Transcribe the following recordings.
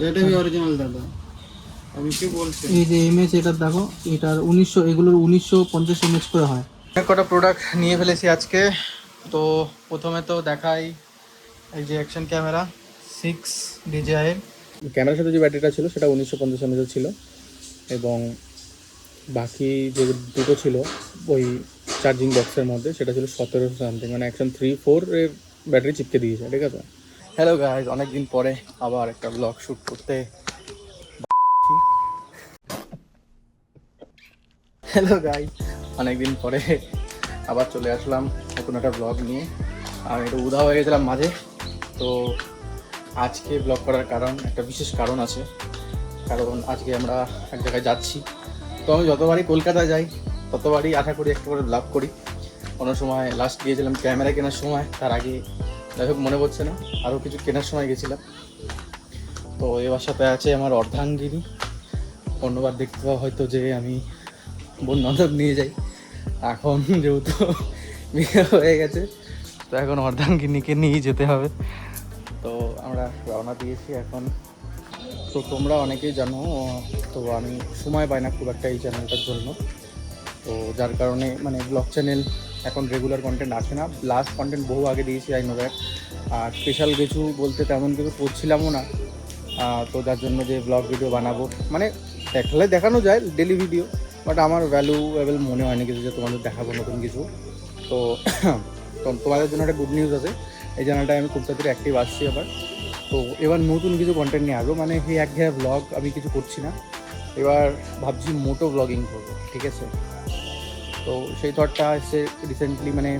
এটা কি অরিজিনাল দাদা? আমি কি বলছি, এই যে এমএচ এটা দেখো, এটার 1900, এগুলোর 1950 এমএচ করে হয়। অনেক কটা প্রোডাক্ট নিয়ে ফেলেছি আজকে। তো প্রথমে তো দেখাই এই যে অ্যাকশন ক্যামেরা 6 DJI এর। ক্যামেরার সাথে যে ব্যাটারিটা ছিল সেটা 1950 mAh ছিল, এবং বাকি যে দুটো ছিল ওই চার্জিং বক্সের মধ্যে সেটা ছিল 1700 সামথিং, মানে অ্যাকশন 3-4 এর ব্যাটারি চিপকে দিয়েছে, ঠিক আছে। হ্যালো গাইজ, অনেকদিন পরে আবার একটা ব্লগ শ্যুট করতে। হ্যালো গাইজ, অনেকদিন পরে আবার চলে আসলাম নতুন একটা ব্লগ নিয়ে। আমি একটু উধাও হয়ে গেছিলাম মাঝে। তো আজকে ব্লগ করার কারণ, একটা বিশেষ কারণ আছে। কারণ আজকে আমরা এক জায়গায় যাচ্ছি। তো আমি যতবারই কলকাতায় যাই ততবারই আশা করি একটা করে ব্লগ করি। কোনো সময় লাস্ট গিয়েছিলাম ক্যামেরা কেনার সময়, তার আগে যাই হোক মনে পড়ছে না, আরও কিছু কেনার সময় গেছিলাম। তো এবার সাথে আছে আমার অর্ধাঙ্গিনী। অন্যবার দেখতে পাওয়া হয়তো যে আমি বন নন্দন নিয়ে যাই, এখন যেহেতু বিয়ে হয়ে গেছে তো এখন অর্ধাঙ্গিনীকে নিয়েই যেতে হবে। তো আমরা রওনা দিয়েছি এখন। তো তোমরা অনেকেই জানো, তো আমি সময় পাই না খুব একটা এই চ্যানেলটার জন্য। তো যার কারণে মানে ব্লগ চ্যানেল এখন রেগুলার কন্টেন্ট আসে না। লাস্ট কন্টেন্ট বহু আগে দিয়েছি, আই নো দ্যাট। আর স্পেশাল কিছু বলতে তেমন কিছু করছিলামও না। তো যার জন্য যে ব্লগ ভিডিও বানাবো, মানে দেখালে দেখানো যায় ডেলি ভিডিও, বাট আমার ভ্যালুয়েবল মনে হয়নি কিছু যে তোমাদের দেখাবো নতুন কিছু। তো তোমাদের জন্য একটা গুড নিউজ আছে, এই চ্যানেলটায় আমি খুব তাড়াতাড়ি অ্যাক্টিভ আসছি আবার। তো এবার নতুন কিছু কন্টেন্ট নিয়ে আসবো, মানে এই একঘেয়ে ব্লগ আমি কিছু করছি না, এবার ভাবছি মোটো ব্লগিং করবো, ঠিক আছে। তো সেই থটটা এসে রিসেন্টলি, মানে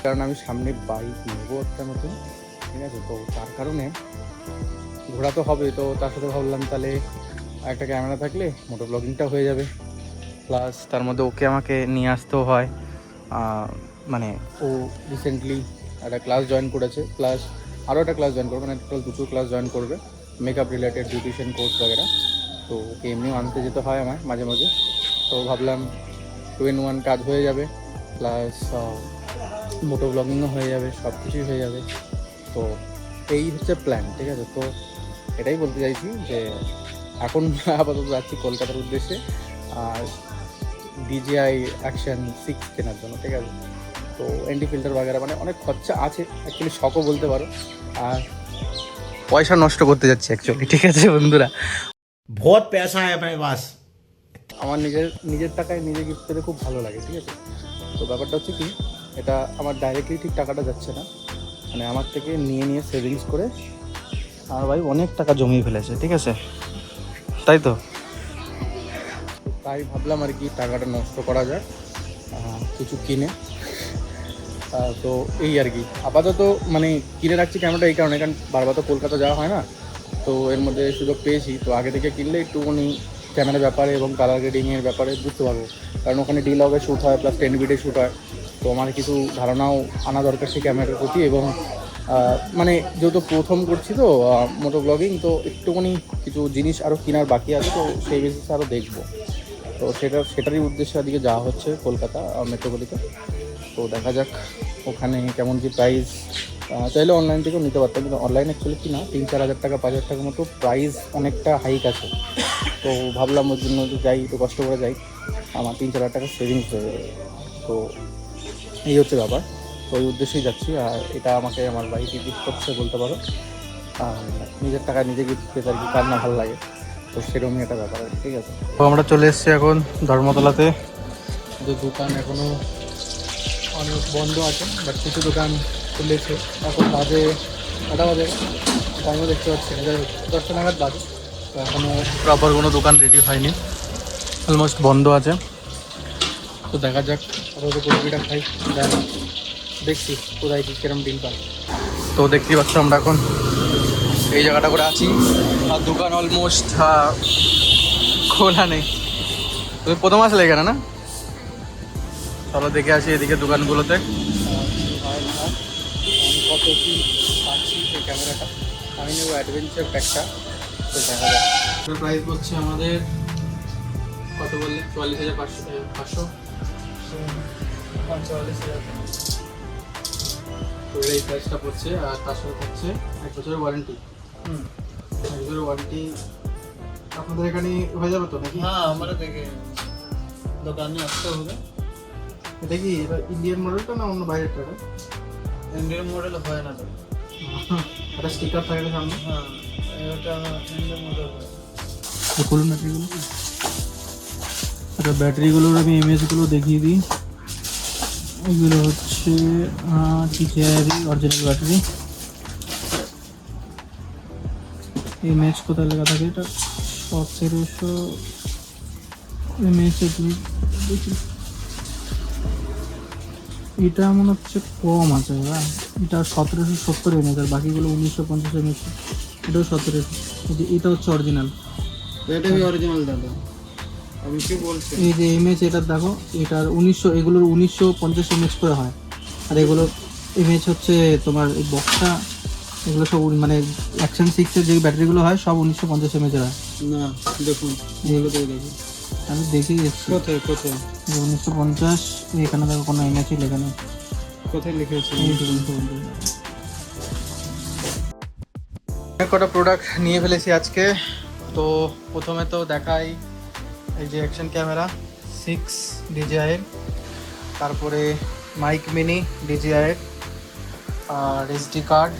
কারণ আমি সামনে বাইক নেবো একটা নতুন, ঠিক আছে। তো তার কারণে ঘোরা তো হবে, তো তার সাথে ভাবলাম তাহলে একটা ক্যামেরা থাকলে মোটো ব্লগিংটা হয়ে যাবে। প্লাস তার মধ্যে ওকে আমাকে নিয়ে আসতেও হয়, মানে ও রিসেন্টলি একটা ক্লাস জয়েন করেছে, প্লাস আরও একটা ক্লাস জয়েন করবে, মানে টোটাল দুটো ক্লাস জয়েন করবে, মেকআপ রিলেটেড বিউটিশিয়ান কোর্স বগেরা। তো ওকে এমনিও আনতে যেতে হয় আমার মাঝে মাঝে। তো ভাবলাম 2 in 1 কাজ হয়ে যাবে, প্লাস মোটো ব্লগিংও হয়ে যাবে, সব কিছুই হয়ে যাবে। তো এই হচ্ছে প্ল্যান, ঠিক আছে। তো এটাই বলতে চাইছি যে এখন আপাতত যাচ্ছি কলকাতার উদ্দেশ্যে, আর DJI অ্যাকশন 6 কেনার জন্য, ঠিক আছে। তো এন্টি ফিল্টার বাগেরা, মানে অনেক খরচা আছে অ্যাকচুয়ালি, শখও বলতে পারো, আর পয়সা নষ্ট করতে যাচ্ছি অ্যাকচুয়ালি, ঠিক আছে বন্ধুরা। बहुत पैसा है अपने पास। আমার নিজের টাকায় নিজে গিফট পেতে খুব ভালো লাগে, ঠিক আছে। তো ব্যাপারটা হচ্ছে কি, এটা আমার ডাইরেক্টলি ঠিক টাকাটা যাচ্ছে না, মানে আমার থেকে নিয়ে সেভিংস করে আমার ভাই অনেক টাকা জমিয়ে ফেলেছে, ঠিক আছে। তাই তো তাই ভাবলাম আর কি টাকাটা নষ্ট করা যায় কিছু কিনে। তো এই আর কি আপাতত মানে কিনে রাখছি ক্যামেরাটা এই কারণে, কারণ বারবার তো কলকাতা যাওয়া হয় না। তো এর মধ্যে সুযোগ পেয়েছি, তো আগে থেকে কিনলে একটুখানি ক্যামেরার ব্যাপারে এবং কালার গ্রেডিংয়ের ব্যাপারে বুঝতে পারবো, কারণ ওখানে ডিলগে শ্যুট হয়, প্লাস 10 বিটে শ্যুট হয়। তো আমার কিছু ধারণাও আনা দরকার সেই ক্যামেরার প্রতি, এবং মানে যেহেতু প্রথম করছি তো মোটো ব্লগিং, তো একটুখানি কিছু জিনিস আরও কেনার বাকি আছে, তো সেই বেসিসে আরও দেখবো। তো সেটারই উদ্দেশ্যে আজকে যাওয়া হচ্ছে কলকাতা মেট্রোপলিতে। তো দেখা যাক ওখানে কেমন কি প্রাইস। চাইলে অনলাইন থেকেও নিতে পারতাম, কিন্তু অনলাইন অ্যাকচুয়ালি কি না 3-4 হাজার টাকা 5 হাজার টাকার মতো প্রাইস, অনেকটা হাইক আছে। তো ভাবলাম ওর জন্য যাই, একটু কষ্ট করে যাই, আমার 3-4 হাজার টাকা সেভিংস হয়ে যাবে। তো এই হচ্ছে ব্যাপার, তো ওই উদ্দেশ্যেই যাচ্ছি। আর এটা আমাকে আমার ভাইকে গিফট করছে বলতে পারো, নিজের টাকা নিজে গিফট পেতে আর কি কার না ভালো লাগে, তো সেরকমই একটা ব্যাপার, ঠিক আছে। তো আমরা চলে এসেছি এখন ধর্মতলাতে, যে দোকান এখনও অনেক বন্ধ আছে, বাট কিছু দোকান খুলেছে। এখন বাজে 8টা বাজে, টাইমও দেখতে পাচ্ছি না, যাই হোক 10টা নাগাদ বাজে। তো এখনও প্রপার কোনো দোকান রেডি হয়নি, অলমোস্ট বন্ধ আছে। তো দেখা যাক, আপাতত কফিটা খাই, দেখছি কোথায় কি কিরম ডিল পাই। তো দেখতেই পাচ্ছ আমরা এখন এই জায়গাটা করে আছি, আর দোকান অলমোস্ট খোলা নেই। তুমি প্রথম আসলে এখানে না? চলো দেখে আসি এদিকে দোকানগুলোতে কত কি পাচ্ছি এই ক্যামেরাটা। আমি নেবো অ্যাডভেঞ্চার প্যাকটা, তো দেখা যাক। প্রাইস হচ্ছে আমাদের কত বললে, 44,500। তো এই প্রাইসটা পড়ছে, আর তার সাথে থাকছে 1 বছরের ওয়ারেন্টি। 1 এগুলো ওয়ারেন্টি আপনাদের এখানে হয়ে যাবে তো নাকি? হ্যাঁ আমরা দেখে দোকানে আসতে হবে। এটা কি এটা ইন্ডিয়ান মডেলটা না অন্য বাইরেরটা? ইন্ডিয়ান মডেল হয় না তো। একটা স্টিকার থাকে সামনে। হ্যাঁ এটা ইন্ডিয়ান মডেল হয়। খুলুন ব্যাটারিগুলো। আচ্ছা ব্যাটারিগুলোর আমি ইমেজগুলো দেখিয়ে দিই। এগুলো হচ্ছে টিসিআইয়েরই অরিজিনাল ব্যাটারি। ইমেজ কোথায় লেখা থাকে? এটা 1700 ইমেজ দেখি। এটা মনে হচ্ছে কম আছে, হ্যাঁ এটা 1770 এমএচ আর বাকিগুলো 1950 এমএচ। এটাও 1700। এটা হচ্ছে অরিজিনাল। এটা অরিজিনাল দাদা, আমি কি বলছি? এই যে এমএচ এটা দেখো, এটার 1900, এগুলোর 1950 এমএচ করে হয়। আর এগুলো এমএচ হচ্ছে তোমার এই বক্সটা, এগুলো সব মানে অ্যাকশন 6 এর যে ব্যাটারিগুলো হয় সব 1950 এমএচ এর হয়। না দেখুন এগুলো তো দেখি আমি দেখেই এসেছি কোথায় কোথায় 1950। এখানে দেখো কোনো এমএচই লেখা নেই। কোথায় লিখেছে? এই যে 1950। অনেক কটা প্রোডাক্ট নিয়ে ফেলেছি আজকে। তো প্রথমে তো দেখাই এই যে অ্যাকশন ক্যামেরা 6 DJI, তারপরে মাইক মিনি DJI, আর SD কার্ড,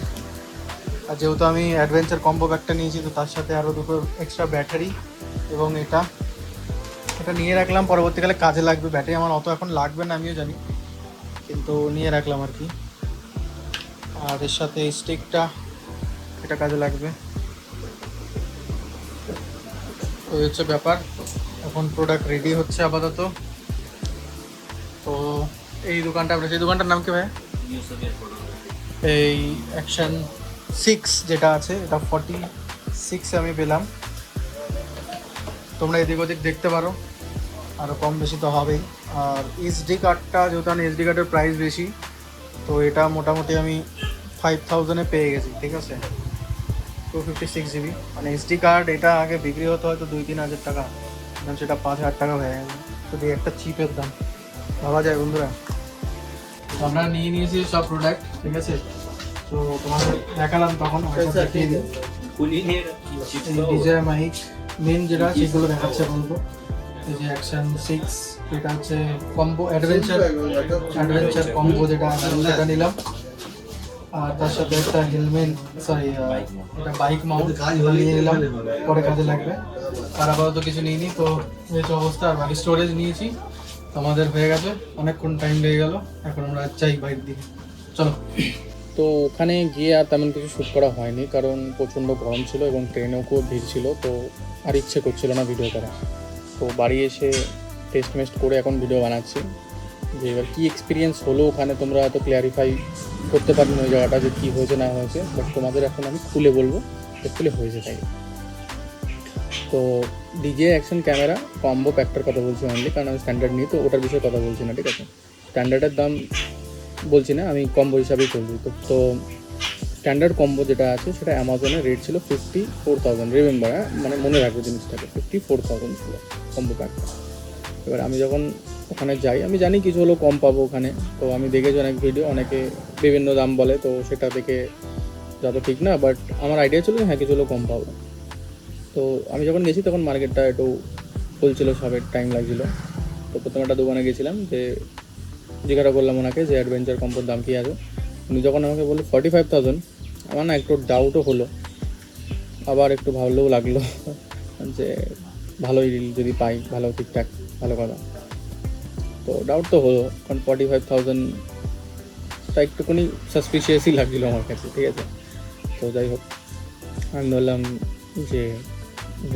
আর যেহেতু আমি অ্যাডভেঞ্চার কম্বো ব্যাগটা নিয়েছি তো তার সাথে আরও দুটো এক্সট্রা ব্যাটারি, এবং এটা নিয়ে রাখলাম পরবর্তীকালে কাজে লাগবে। ব্যাটারি আমার অত এখন লাগবে না আমিও জানি, কিন্তু নিয়ে রাখলাম আর কি। আর এর সাথে এই স্টিকটা, এটা কাজে লাগবে। তো এই হচ্ছে ব্যাপার। এখন প্রোডাক্ট রেডি হচ্ছে আপাতত। তো এই দোকানটা আপনার, সেই দোকানটার নাম কি ভাই? এই অ্যাকশন 6 যেটা আছে এটা 46 আমি পেলাম। তোমরা এদিক ওদিক দেখতে পারো, আরও কম বেশি তো হবেই। আর SD কার্ডটা যেহেতু আমি SD কার্ডের প্রাইস বেশি, তো এটা মোটামুটি আমি 5000-এ পেয়ে গেছি, ঠিক আছে। 256 GB মানে SD কার্ড, এটা আগে বিক্রি হতো হয়তো 2-3 হাজার টাকা, এখন সেটা 5000 টাকা হয়ে গেছে। শুধু একটা চিপের দাম, ভাবা যায় বন্ধুরা। আমরা নিয়ে নিয়েছি সব প্রোডাক্ট, ঠিক আছে। তো তোমাদের দেখালাম তখন, দেখিয়ে দিই। DJI মাইক মেন যেটা সেগুলো দেখাচ্ছে বলবো। এই যে অ্যাকশন 6, এটা হচ্ছে কম্বো অ্যাডভেঞ্চার কম্বো যেটা আছে সেটা নিলাম। আর তার সাথে একটা হেলমেট, সরি এটা বাইক মাউন্ট নিয়ে নিলাম, পরে কাজে লাগবে। আর আপাতত কিছু নিইনি। তো এই হচ্ছে অবস্থা। আর বাকি স্টোরেজ নিয়েছি। আমাদের হয়ে গেছে, অনেকক্ষণ টাইম লেগে গেল। এখন আমরা চাই বাইক দিকে, চলো। তো ওখানে গিয়ে আর তেমন কিছু শ্যুট করা হয়নি, কারণ প্রচণ্ড গরম ছিল এবং ট্রেনেও খুব ভিড় ছিল, তো আর ইচ্ছে করছিল না ভিডিও করা। তো বাড়ি এসে টেস্ট করে এখন ভিডিও বানাচ্ছি। যে এবার কী এক্সপিরিয়েন্স হলো ওখানে, তোমরা হয়তো ক্লিয়ারিফাই করতে পারবেন ওই জায়গাটা যে কী হয়েছে না হয়েছে, বাট তোমাদের এখন আমি খুলে বলবো খুলে হয়েছে তাই। তো DJI অ্যাকশন ক্যামেরা কম্বো প্যাকটার কথা বলছি অনলি, কারণ আমি স্ট্যান্ডার্ড নিই তো ওটার বিষয়ে কথা বলছি না, ঠিক আছে। স্ট্যান্ডার্ডের দাম বলছি না, আমি কম্বো হিসাবেই চলছি। তো স্ট্যান্ডার্ড কম্বো যেটা আছে সেটা অ্যামাজনের রেট ছিল 54,000, রিমেম্বার, মানে মনে রাখবো জিনিসটাকে, 54,000 ছিল কম্বো প্যাকটা। এবার আমি যখন ওখানে যাই, আমি জানি কিছু হলেও কম পাবো ওখানে। তো আমি দেখেছি অনেক ভিডিও, অনেকে বিভিন্ন দাম বলে, তো সেটা দেখে যত ঠিক না, বাট আমার আইডিয়া ছিল যে হ্যাঁ কিছু হলেও কম পাবো। তো আমি যখন গেছি তখন মার্কেটটা একটু খুলছিল, সবের টাইম লাগছিলো। তো প্রথমে একটা দোকানে গেছিলাম, যে জিজ্ঞাসা করলাম ওনাকে যে অ্যাডভেঞ্চার কম্বোর দাম কী আছে। উনি যখন আমাকে বললো 45,000, আমার না একটু ডাউটও হলো, আবার একটু ভাবলেও লাগলো যে ভালোই যদি পাই, ভালো ঠিকঠাক, ভালো কথা। তো ডাউট তো হলো, কারণ 45,000টা একটুখানি সাসপিশিয়াসই লাগছিলো আমার কাছে, ঠিক আছে। তো যাই হোক, আমি বললাম যে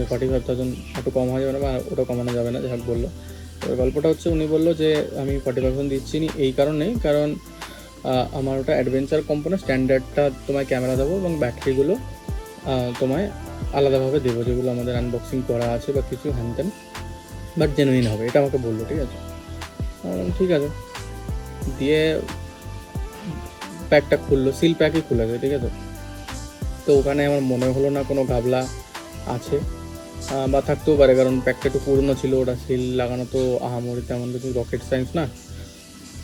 45,000 একটু কম হয়ে যাবে না, বা ওটা কমানো যাবে না, যাই হোক বললো। তো গল্পটা হচ্ছে, উনি বললো যে আমি 45,000 দিচ্ছি নি এই কারণেই, কারণ আমার ওটা অ্যাডভেঞ্চার কম্পোনেন্ট, স্ট্যান্ডার্ডটা তোমায় ক্যামেরা দেবো এবং ব্যাটারিগুলো তোমায় আলাদাভাবে দেবো, যেগুলো আমাদের আনবক্সিং করা আছে বা কিছু হ্যানত্যান, বাট জেনুইন হবে, এটা আমাকে বললো, ঠিক আছে। ঠিক আছে, দিয়ে প্যাকটা খুললো, সিল প্যাকই খুলেছে, ঠিক আছে। তো ওখানে আমার মনে হলো না কোনো ঘাবলা আছে, বা থাকতেও পারে, কারণ প্যাকটা একটু পুরনো ছিল, ওটা সিল লাগানো তো আহামরি তেমন কিছু রকেট সায়েন্স না,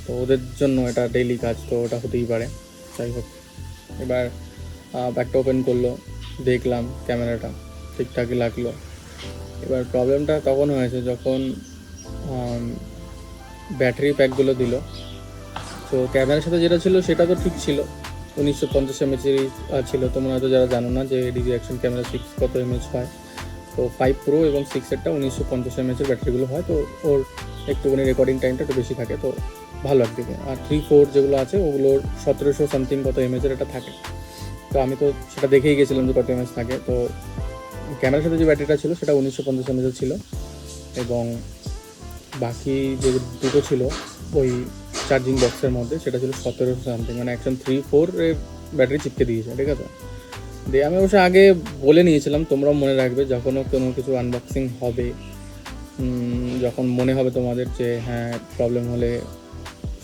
তো ওদের জন্য এটা ডেইলি কাজ, তো ওটা হতেই পারে। যাই হোক, এবার প্যাকটা ওপেন করলো, দেখলাম ক্যামেরাটা ঠিকঠাকই লাগলো। এবার প্রবলেমটা তখন হয়েছে যখন ব্যাটারি প্যাকগুলো দিল। তো ক্যামেরার সাথে যেটা ছিল সেটা তো ঠিক ছিল, 1950 এমএচেরই ছিল। তোমরা হয়তো যারা জানো না যে ডিজি অ্যাকশন ক্যামেরা 6 কত এমএচ হয়, তো 5 প্রো এবং 6 1950 এমএচের ব্যাটারিগুলো হয়, তো ওর একটুখানি রেকর্ডিং টাইমটা একটু বেশি থাকে, তো ভালো একদিকে। আর 3-4 যেগুলো আছে ওগুলোর 1700 সামথিং কত এমএচের এটা থাকে। তো আমি তো সেটা দেখেই গেছিলাম যে কত এমএচ থাকে। তো ক্যামেরার সাথে যে ব্যাটারিটা ছিল সেটা 1950 এমএচের ছিল, এবং বাকি যে দুটো ছিল ওই চার্জিং বক্সের মধ্যে সেটা ছিল 1700 সামথিং, মানে অ্যাকশন 3-4 ব্যাটারি চিপকে দিয়েছে, ঠিক আছে। দিয়ে আমি অবশ্য আগে বলে নিয়েছিলাম, তোমরাও মনে রাখবে যখনও কোনো কিছু আনবক্সিং হবে, যখন মনে হবে তোমাদের যে হ্যাঁ প্রবলেম হলে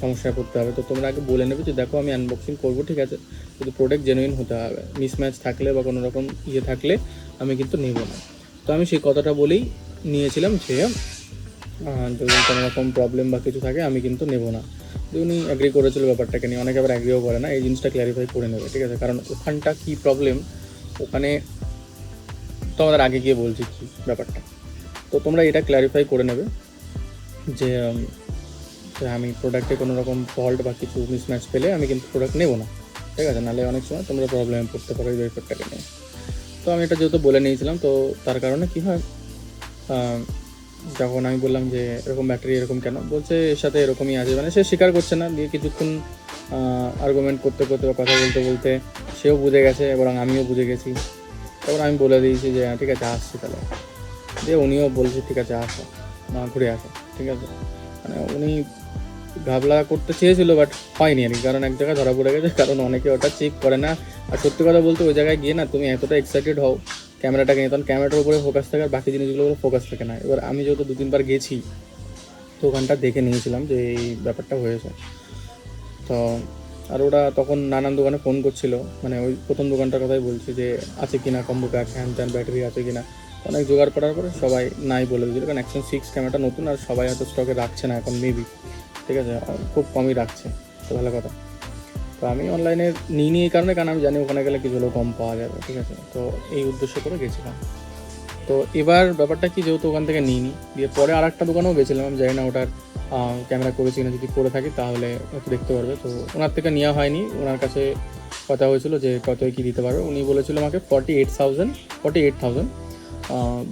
সমস্যায় পড়তে হবে, তো তোমরা আগে বলে নেবে যে দেখো আমি আনবক্সিং করবো, ঠিক আছে, কিন্তু প্রোডাক্ট জেনুইন হতে হবে, মিসম্যাচ থাকলে বা কোনো রকম ইয়ে থাকলে আমি কিন্তু নেব না। তো আমি সেই কথাটা বলেই নিয়েছিলাম যে যদি কোনো রকম প্রবলেম বা কিছু থাকে আমি কিন্তু নেব না। উনি অ্যাগ্রি করেছিল ব্যাপারটাকে নিয়ে, অনেকে আবার অ্যাগ্রিও করে না, এই জিনিসটা ক্ল্যারিফাই করে নেবে, ঠিক আছে, কারণ ওখানটা কী প্রবলেম ওখানে তোমাদের আগে গিয়ে বলছি কী ব্যাপারটা। তো তোমরা এটা ক্ল্যারিফাই করে নেবে যে আমি প্রোডাক্টে কোনো রকম ফল্ট বা কিছু মিসম্যাচ পেলে আমি কিন্তু প্রোডাক্ট নেব না, ঠিক আছে, নাহলে অনেক সময় তোমরা প্রবলেমে পড়তে পারো এই ব্যাপারটাকে নিয়ে। তো আমি এটা যেহেতু বলে নিয়েছিলাম, তো তার কারণে কী হয়, যখন আমি বললাম যে এরকম ব্যাটারি এরকম কেন, বলছে এর সাথে এরকমই আছে, মানে সে স্বীকার করছে না। দিয়ে কিছুক্ষণ আর্গুমেন্ট করতে করতে বা কথা বলতে বলতে সেও বুঝে গেছে এবং আমিও বুঝে গেছি। তারপর আমি বলে দিয়েছি যে ঠিক আছে আসছি তাহলে। দিয়ে উনিও বলছে ঠিক আছে আসো, ঘুরে আসো, ঠিক আছে। মানে উনি ঘাবলা করতে চেয়েছিল বাট হয়নি আর কি, কারণ এক জায়গায় ধরা পড়ে গেছে, কারণ অনেকে ওটা চেক করে না। আর সত্যি কথা বলতে ওই জায়গায় গিয়ে না তুমি এতটা এক্সাইটেড হও ক্যামেরাটাকে নিয়ে, তখন ক্যামেরাটার উপরে ফোকাস থাকে আর বাকি জিনিসগুলোর উপরে ফোকাস থাকে না। এবার আমি যেহেতু 2-3 বার গেছি, তো ওখানটা দেখে নিয়েছিলাম যে এই ব্যাপারটা হয়েছে। তো আর ওরা তখন নানান দোকানে ফোন করছিল, মানে ওই প্রথম দোকানটার কথাই বলছি যে আছে কিনা কম্বো প্যাক, হ্যান ত্যান, ব্যাটারি আছে কিনা, অনেক জোগাড় করার পরে সবাই নাই বলে দিয়েছিল, কারণ অ্যাকশন 6 ক্যামেরাটা নতুন আর সবাই হয়তো স্টকে রাখছে না এখন, মেবি, ঠিক আছে, খুব কমই রাখছে, তো ভালো কথা। তো আমি অনলাইনে নিই এই কারণে, কারণ আমি জানি ওখানে গেলে কিছু হলেও কম পাওয়া যাবে, ঠিক আছে, তো এই উদ্দেশ্য করে গেছিলাম। তো এবার ব্যাপারটা কি, যেহেতু ওখান থেকে নিইনি, দিয়ে পরে আর একটা দোকানেও গেছিলাম, আমি জানি না ওটার ক্যামেরা করেছি কিনা, যদি করে থাকি তাহলে একটু দেখতে পারবে। তো ওনার থেকে নেওয়া হয়নি, ওনার কাছে কথা হয়েছিল যে কত কী দিতে পারবে। উনি বলেছিল আমাকে 48,000,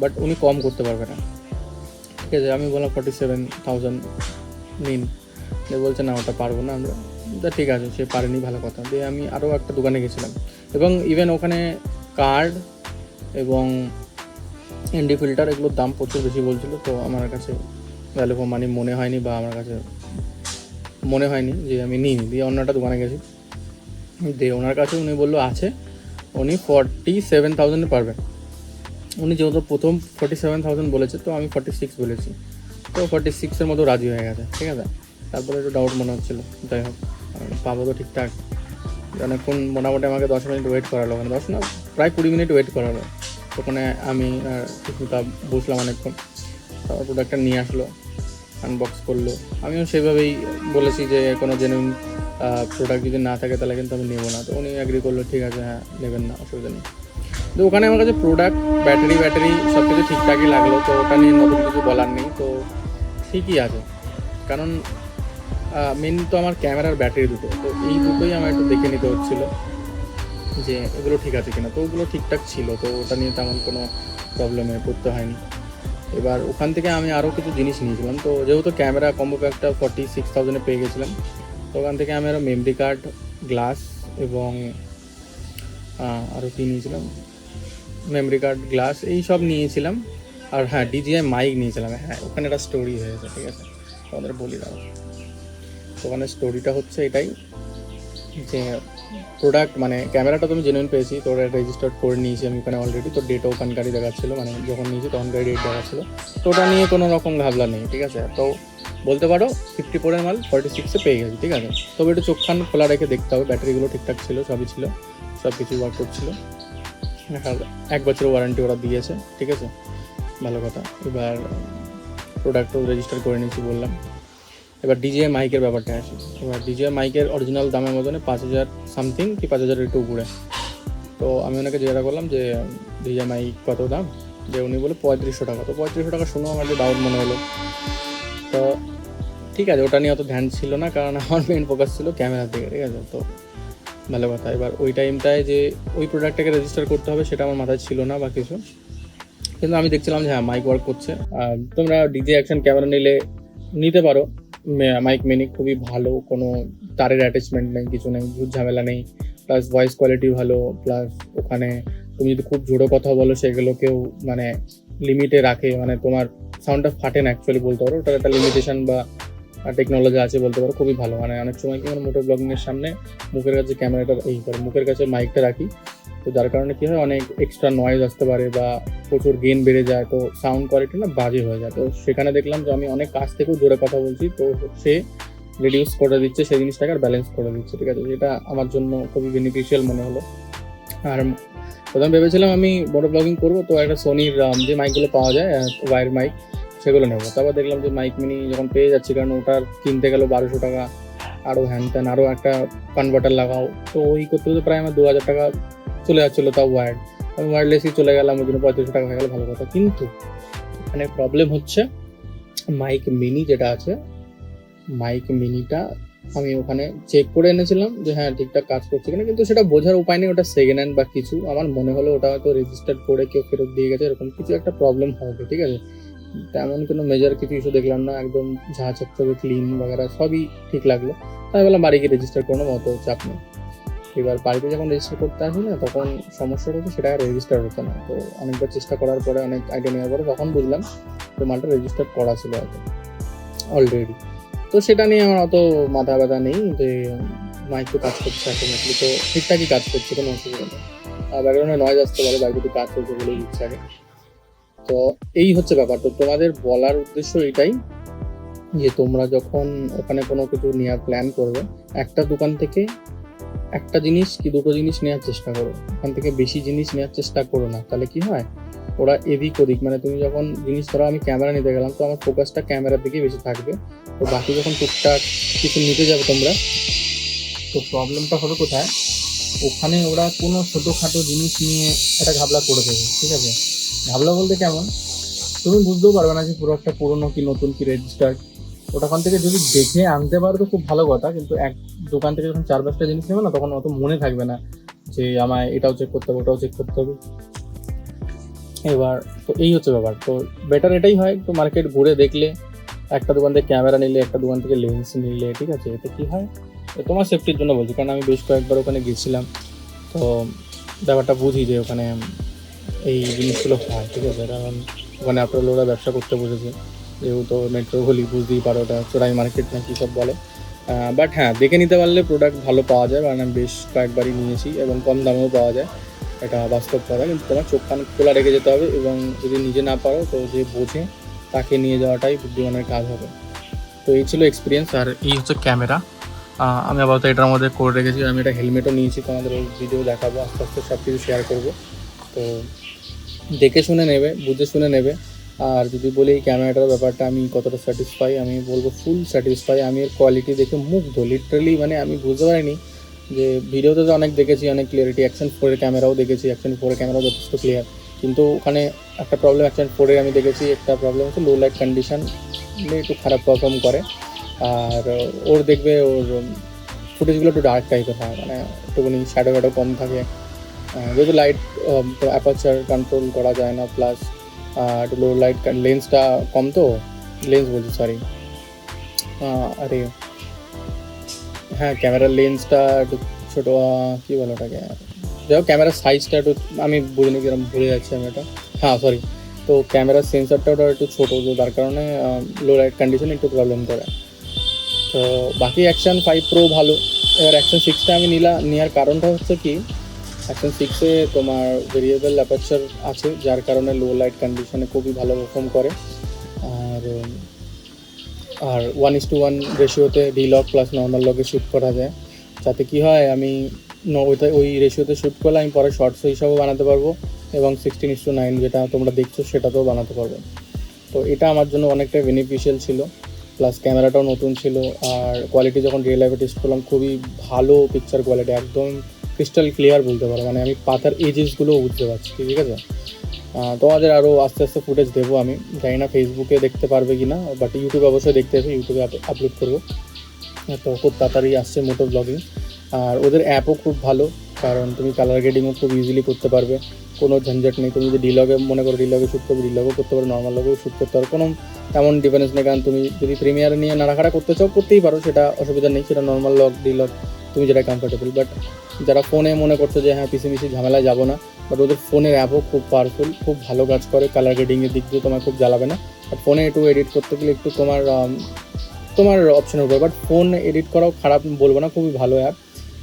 বাট উনি কম করতে পারবে না, ঠিক আছে। আমি বললাম 47,000 নিন, দিয়ে বলছে না ওটা পারবো না আমরা। তা ঠিক আছে, সে পারেনি, ভালো কথা। দিয়ে আমি আরও একটা দোকানে গেছিলাম, এবং ইভেন ওখানে কার্ড এবং এনডি ফিল্টার এগুলোর দাম প্রচুর বেশি বলছিল। তো আমার কাছে ভ্যালু ফর মানি মনে হয়নি, বা আমার কাছে মনে হয়নি যে আমি নিইনি। দিয়ে অন্য একটা দোকানে গেছি, দিয়ে ওনার কাছে উনি বললো আছে, উনি 47,000 পারবেন। উনি যেহেতু প্রথম 47,000 বলেছে, তো আমি 46 বলেছি, তো 46-এর মতো রাজি হয়ে গেছে, ঠিক আছে। তারপরে একটু ডাউট মনে হচ্ছিলো, যাই হোক পাবো তো ঠিকঠাক। অনেকক্ষণ মোটামুটি আমাকে 10 মিনিট ওয়েট করালো, মানে 10 না প্রায় 20 মিনিট ওয়েট করালো। ওখানে আমি সুস্মিতা বসলাম অনেকক্ষণ, তারপর প্রোডাক্টটা নিয়ে আসলো, আনবক্স করলো। আমিও সেভাবেই বলেছি যে কোনো জেনুইন প্রোডাক্ট যদি না থাকে তাহলে কিন্তু আমি নেবো না। তো উনি অ্যাগ্রি করলো, ঠিক আছে হ্যাঁ নেবেন না, অসুবিধা নেই। তো ওখানে আমার কাছে প্রোডাক্ট, ব্যাটারি সব কিছু ঠিকঠাকই লাগলো, তো ওটা নিয়ে নতুন কিছু বলার নেই, তো ঠিকই আছে। কারণ মেন তো আমার ক্যামেরার ব্যাটারি দুটো, তো এই দুটোই আমার একটু দেখে নিতে হচ্ছিলো যে এগুলো ঠিক আছে কিনা। তো ওগুলো ঠিকঠাক ছিল, তো ওটা নিয়ে তেমন কোনো প্রবলেমে পড়তে হয়নি। এবার ওখান থেকে আমি আরও কিছু জিনিস নিয়েছিলাম, তো যেহেতু ক্যামেরা কম্বো প্যাকটা 46,000 পেয়ে গেছিলাম, তো ওখান থেকে আমি আরও মেমরি কার্ড, গ্লাস এবং আরও কী নিয়েছিলাম, মেমরি কার্ড, গ্লাস, এই সব নিয়েছিলাম। আর হ্যাঁ DJI মাইক নিয়েছিলাম। হ্যাঁ ওখানে একটা স্টোরি হয়েছে, ঠিক আছে, তোমাদের বলি দাও। তো ওখানে স্টোরিটা হচ্ছে এটাই যে প্রোডাক্ট মানে ক্যামেরাটা তো আমি জেনুইন পেয়েছি, তো ওটা রেজিস্টার্ড করে নিয়েছি আমি ওখানে অলরেডি, তো ডেটও ওখানকারই দেখাচ্ছিলো, মানে যখন নিয়েছি তখনকার ডেট দেখাচ্ছিলো, তো ওটা নিয়ে কোনো রকম ঘাবলা নেই, ঠিক আছে। তো বলতে পারো 54-এর মাল 46-এ পেয়ে গেছি, ঠিক আছে। তবে একটু চোখখান খোলা রেখে দেখতে হবে, ব্যাটারিগুলো ঠিকঠাক ছিল, সবই ছিল, সব কিছু ওয়ার্ক করছিলো। 1 বছরের ওয়ারেন্টি ওরা দিয়েছে, ঠিক আছে, ভালো কথা। এবার প্রোডাক্টও রেজিস্টার করে নিয়েছি বললাম। এবার DJI মাইকের ব্যাপারটা আসি। এবার DJI মাইকের অরিজিনাল দামের মতনে 5,000 সামথিং কি 5,000 একটু উপরে, তো আমি ওনাকে জিজ্ঞাসা করলাম যে ডিজে মাইক কত দাম, যে উনি বলে 3500 টাকা। তো 3500 টাকা শুনেও আমার একটু ডাউট মনে হলো। তো ঠিক আছে, ওটা নিয়ে অত ধ্যান ছিল না, কারণ আমার মেন ফোকাস ছিল ক্যামেরার দিকে, ঠিক আছে। তো ভালো কথা। এবার ওই টাইমটায় যে ওই প্রোডাক্টটাকে রেজিস্টার করতে হবে সেটা আমার মাথায় ছিল না বা কিছু, কিন্তু আমি দেখছিলাম যে হ্যাঁ মাইক ওয়ার্ক করছে। আর তোমরা ডিজে অ্যাকশন ক্যামেরা নিতে পারো, মাইক মিনি খুবই ভালো, কোনো তারের অ্যাটাচমেন্ট নেই, কিছু নেই, ঝুট ঝামেলা নেই, প্লাস ভয়েস কোয়ালিটি ভালো, প্লাস ওখানে তুমি যদি খুব জোরে কথা বলো সেগুলোকেও মানে লিমিটে রাখে, মানে তোমার সাউন্ডটা ফাটে না অ্যাকচুয়ালি বলতে পারো, ওটার একটা লিমিটেশন বা টেকনোলজি আছে বলতে পারো, খুবই ভালো। মানে অনেক সময় কি মানে মোটর ব্লগিংয়ের সামনে মুখের কাছে ক্যামেরাটা মুখের কাছে মাইকটা রাখি, তো যার কারণে কী হয় অনেক এক্সট্রা নয়েজ আসতে পারে বা প্রচুর গেন বেড়ে যায়, তো সাউন্ড কোয়ালিটি না বাজে হয়ে যায়। তো সেখানে দেখলাম যে আমি অনেক কাছ থেকেও জোরে কথা বলছি, তো সে রিডিউস করে দিচ্ছে সেই জিনিসটাকে আর ব্যালেন্স করে দিচ্ছে, ঠিক আছে। এটা আমার জন্য খুবই বেনিফিশিয়াল মনে হলো। আর প্রথমে ভেবেছিলাম আমি মোটর ব্লগিং করবো, তো একটা সোনির যে মাইকগুলো পাওয়া যায় ওয়্যার মাইক, সেগুলো নেবো। তারপর দেখলাম যে মাইক মিনি যখন পেয়ে যাচ্ছি, কারণ ওটার কিনতে গেলো 1200 টাকা, আরও হ্যান ত্যান, আরও একটা কনভার্টার লাগাও, তো ওই করতে করতে প্রায় আমার 2000 টাকা চলে যাচ্ছিলো, তাও ওয়্যার্ড। আমি ওয়্যারলেসই চলে গেলাম, ওই জন্য 3500 টাকা হয়ে গেলো, ভালো কথা। কিন্তু এখানে প্রবলেম হচ্ছে মাইক মিনি যেটা আছে, মাইক মিনিটা আমি ওখানে চেক করে এনেছিলাম যে হ্যাঁ ঠিকঠাক কাজ করছে কিনা, কিন্তু সেটা বোঝার উপায় নেই ওটা সেকেন্ড হ্যান্ড বা কিছু। আমার মনে হলো ওটা হয়তো রেজিস্টার করে কেউ ফেরত দিয়ে গেছে, এরকম কিছু একটা প্রবলেম হবে, ঠিক আছে। তেমন কোনো মেজর কিছু ইস্যু দেখলাম না, একদম ঝাঁ চকচকে ক্লিন বাগেরা সবই ঠিক লাগলো। তাই বললাম বাড়ি গিয়ে রেজিস্টার করে নেবো, অত চাপ নেই। এবার বাড়িতে যখন রেজিস্টার করতে আসি না, তখন সমস্যাটা হচ্ছে সেটা রেজিস্টার হতো না। তো অনেকবার চেষ্টা করার পরে, অনেক আইডিয়া নেওয়ার পরে তখন বুঝলাম যে মালটা রেজিস্টার করা ছিল হয়তো অলরেডি। তো সেটা নিয়ে আমার অত মাথা ব্যথা নেই, যে মাইক তো কাজ করছে আলটিমেটলি, তো ঠিকঠাকই কাজ করছে, কোনো অসুবিধা নেই। ব্যাকগ্রাউন্ডে নয়েজ আসতে পারে, বাইরে যদি কাজ করছে বলেই ইচ্ছা আগে। তো এই হচ্ছে ব্যাপার। তো তোমাদের বলার উদ্দেশ্য এটাই যে তোমরা যখন ওখানে কোনো কিছু নেওয়ার প্ল্যান করবে, একটা দোকান থেকে একটা জিনিস কি দুটো জিনিস নেওয়ার চেষ্টা করো, ওখান থেকে বেশি জিনিস নেওয়ার চেষ্টা করো না। তাহলে কি হয়, ওরা এদিক ওদিক, মানে তুমি যখন জিনিস ধরো আমি ক্যামেরা নিতে গেলাম, তো আমার ফোকাসটা ক্যামেরার দিকেই বেশি থাকবে, তো বাকি যখন টুকটাক কিছু নিতে যাবে তোমরা, তো প্রবলেমটা হবে কোথায়, ওখানে ওরা কোনো ছোটোখাটো জিনিস নিয়ে একটা ঘাবলা করে দেবে, ঠিক আছে। ঘাবলা বলতে কেমন, তুমি বুঝতেও পারবে না যে পুরো একটা পুরোনো কি নতুন কি রেজিস্টার, ওটাখান থেকে যদি দেখে আনতে পারো তো খুব ভালো কথা, কিন্তু এক দোকান থেকে যখন 4-5টা জিনিস নেবে না, তখন অত মনে থাকবে না যে আমায় এটাও চেক করতে হবে ওটাও চেক করতে হবে। এবার তো এই হচ্ছে ব্যাপার। তো বেটার এটাই হয়, তো মার্কেট ঘুরে দেখলে, একটা দোকান থেকে ক্যামেরা নিলে, একটা দোকান থেকে লেন্স নিলে, ঠিক আছে। এতে কী হয়, তোমার সেফটির জন্য বলছি, কারণ আমি বেশ কয়েকবার ওখানে গেছিলাম, তো ব্যাপারটা বুঝি যে ওখানে এই জিনিসগুলো হয়, ঠিক আছে। কারণ ওখানে আপনারা ওরা ব্যবসা করতে বসেছে, যেহেতু মেট্রো গলি, বুঝতেই পারো ওটা চোরাই মার্কেট না কী সব বলে। বাট হ্যাঁ, দেখে নিতে পারলে প্রোডাক্ট ভালো পাওয়া যায়, কারণ আমি বেশ কয়েকবারই নিয়েছি এবং কম দামেও পাওয়া যায়, এটা বাস্তব কথা। কিন্তু তোমার চোখ কান খোলা রেখে যেতে হবে, এবং যদি নিজে না পারো তো যে বোঝে তাকে নিয়ে যাওয়াটাই বুদ্ধিমানের কাজ হবে। তো এই ছিল এক্সপিরিয়েন্স। আর এই হচ্ছে ক্যামেরা, আমি আপাতত এটার মধ্যে করে রেখেছি। আমি এটা হেলমেটও নিয়েছি, তোমাদের ওই ভিডিও দেখাবো, আস্তে আস্তে সব কিছু শেয়ার করবো। তো দেখে শুনে নেবে, বুঝে শুনে নেবে। আর যদি বলি এই ক্যামেরাটার ব্যাপারটা আমি কতটা স্যাটিসফাই, আমি বলবো ফুল স্যাটিসফাই। আমি এর কোয়ালিটি দেখে মুগ্ধ, লিটারালি। মানে আমি বুঝতে পারিনি যে ভিডিওতে তো অনেক দেখেছি, অনেক ক্লিয়ারিটি, অ্যাকশন 4-এর ক্যামেরাও দেখেছি, অ্যাকশন 4-এর ক্যামেরাও যথেষ্ট ক্লিয়ার, কিন্তু ওখানে একটা প্রবলেম অ্যাকশন 4-এ আমি দেখেছি, একটা প্রবলেম হচ্ছে লো লাইট কন্ডিশন একটু খারাপ পারফর্ম করে। আর ওর দেখবে ওর ফুটেজগুলো একটু ডার্ক টাইপের হয়, মানে একটুখানি শ্যাডো ফ্যাডো কম থাকে, যেহেতু লাইট অ্যাপারচার কন্ট্রোল করা যায় না, প্লাস একটু লো লাইট, লেন্সটা কম, তো লেন্স বলছি সরি, আরে হ্যাঁ ক্যামেরার লেন্সটা একটু ছোটো, কী বলো ওটাকে, যাই হোক ক্যামেরার সাইজটা একটু আমি বুঝিনি, কিরকম ভুলে যাচ্ছি আমি এটা, হ্যাঁ সরি। তো ক্যামেরার সেন্সারটা ওটা একটু ছোটো, তো তার কারণে লো লাইট কন্ডিশনে একটু প্রবলেম করে। তো বাকি অ্যাকশন 5 প্রো ভালো। এবার অ্যাকশন 6টা আমি নেওয়ার কারণটা হচ্ছে কি, অ্যাকশন 6-এ তোমার ভেরিয়েবল অ্যাপারচার আছে, যার কারণে লো লাইট কন্ডিশনে খুবই ভালো পারফর্ম করে। আর 1:1 রেশিওতে ডিলগ প্লাস নর্মাল লগে শ্যুট করা যায়, যাতে কি হয় আমি ওই রেশিওতে শ্যুট করলে আমি পরে শর্টস হিসাবেও বানাতে পারবো, এবং 16:9 যেটা তোমরা দেখছো সেটাতেও বানাতে পারবো। তো এটা আমার জন্য অনেকটা বেনিফিশিয়াল ছিল, প্লাস ক্যামেরাটাও নতুন ছিল। আর কোয়ালিটি যখন রিয়েল লাইফে টেস্ট করলাম, খুবই ভালো পিকচার কোয়ালিটি, একদম ক্রিস্টাল ক্লিয়ার বলতে পারো, মানে আমি পাতার এজেসগুলোও বুঝতে পারছি, ঠিক আছে। তোমাদের আরও আস্তে আস্তে ফুটেজ দেবো, আমি জানি না ফেসবুকে দেখতে পারবে কি না, বাট ইউটিউবে অবশ্যই দেখতে হবে, ইউটিউবে আপলোড করবো। তো খুব তাড়াতাড়ি আসছে মোটো ব্লগিং। আর ওদের অ্যাপও খুব ভালো, কারণ তুমি কালার গ্রেডিংও খুব ইজিলি করতে পারবে, কোনো ঝঞ্ঝট নেই। তুমি যদি ডিলগে মনে করো ডিলগে শ্যুট করবে, ডিলগও করতে পারো, নর্মাল লগেও শ্যুট করতে পারো, কোনো তেমন ডিফারেন্স নেই। কারণ তুমি যদি প্রিমিয়ারে নিয়ে নাড়াখাড়া করতে চাও করতেই পারো, সেটা অসুবিধা নেই, সেটা নর্মাল লগ ডিলগ তুমি যেটা কমফোর্টেবল। বাট যারা ফোনে মনে করছো যে হ্যাঁ পিসি মিসি ঝামেলায় যাবো না, বাট ওদের ফোনের অ্যাপও খুব পাওয়ারফুল, খুব ভালো কাজ করে, কালার গ্রেডিংয়ের দিক দিয়ে তোমার খুব জ্বালাবে না। বাট ফোনে একটু এডিট করতে গেলে একটু তোমার অপশনের উপর, বাট ফোন এডিট করাও খারাপ বলবো না, খুবই ভালো অ্যাপ,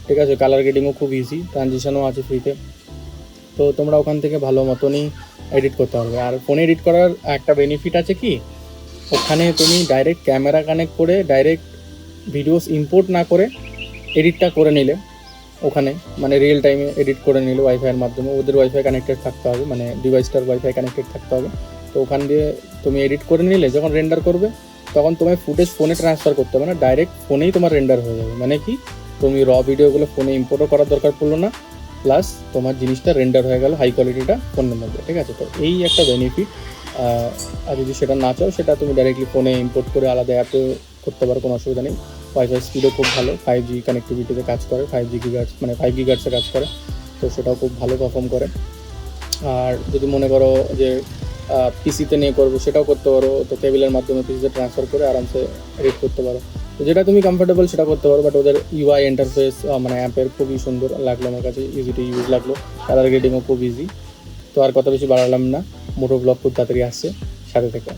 ঠিক আছে। কালার গ্রেডিংও খুব ইজি, ট্রানজিশনও আছে ফ্রিতে, তো তোমরা ওখান থেকে ভালো মতনই এডিট করতে পারবে। আর ফোনে এডিট করার একটা বেনিফিট আছে কি, ওখানে তুমি ডাইরেক্ট ক্যামেরা কানেক্ট করে ডাইরেক্ট ভিডিওস ইম্পোর্ট না করে এডিটটা করে নিলে ওখানে, মানে রিয়েল টাইমে এডিট করে নিলে ওয়াইফাইয়ের মাধ্যমে, ওদের ওয়াইফাই কানেক্টেড থাকতে হবে, মানে ডিভাইসটার ওয়াইফাই কানেক্টেড থাকতে হবে। তো ওখান দিয়ে তুমি এডিট করে নিলে যখন রেন্ডার করবে তখন তোমার ফুটেজ ফোনে ট্রান্সফার করতে হবে না, ডাইরেক্ট ফোনেই তোমার রেন্ডার হয়ে যাবে। মানে কি, তুমি র ভিডিওগুলো ফোনে ইম্পোর্টও করার দরকার পড়লো না, প্লাস তোমার জিনিসটা রেন্ডার হয়ে গেল হাই কোয়ালিটিটা ফোনের মধ্যে, ঠিক আছে। তো এই একটা বেনিফিট। আর যদি সেটা না চাও, সেটা তুমি ডাইরেক্টলি ফোনে ইম্পোর্ট করে আলাদা অ্যাপে করতে পারো, কোনো অসুবিধা নেই। ওয়াইফাই স্পিডও খুব ভালো, 5G কানেক্টিভিটিতে কাজ করে, 5 GHz মানে 5 GHz কাজ করে, তো সেটাও খুব ভালো পারফর্ম করে। আর যদি মনে করো যে পিসিতে নিয়ে করবো, সেটাও করতে পারো, তো কেবলের মাধ্যমে পিসিতে ট্রান্সফার করে আরামসে এডিট করতে পারো, তো যেটা তুমি কমফোর্টেবল সেটা করতে পারো। বাট ওদের ইউআই ইন্টারফেস মানে অ্যাপের খুবই সুন্দর লাগলো আমার কাছে, ইজি টু ইউজ লাগলো, কালার গ্রেডিংও খুব ইজি। তো আর কথা বেশি বাড়ালাম না, মোটো ব্লগ খুব তাড়াতাড়ি আসছে, সাথে থেকে।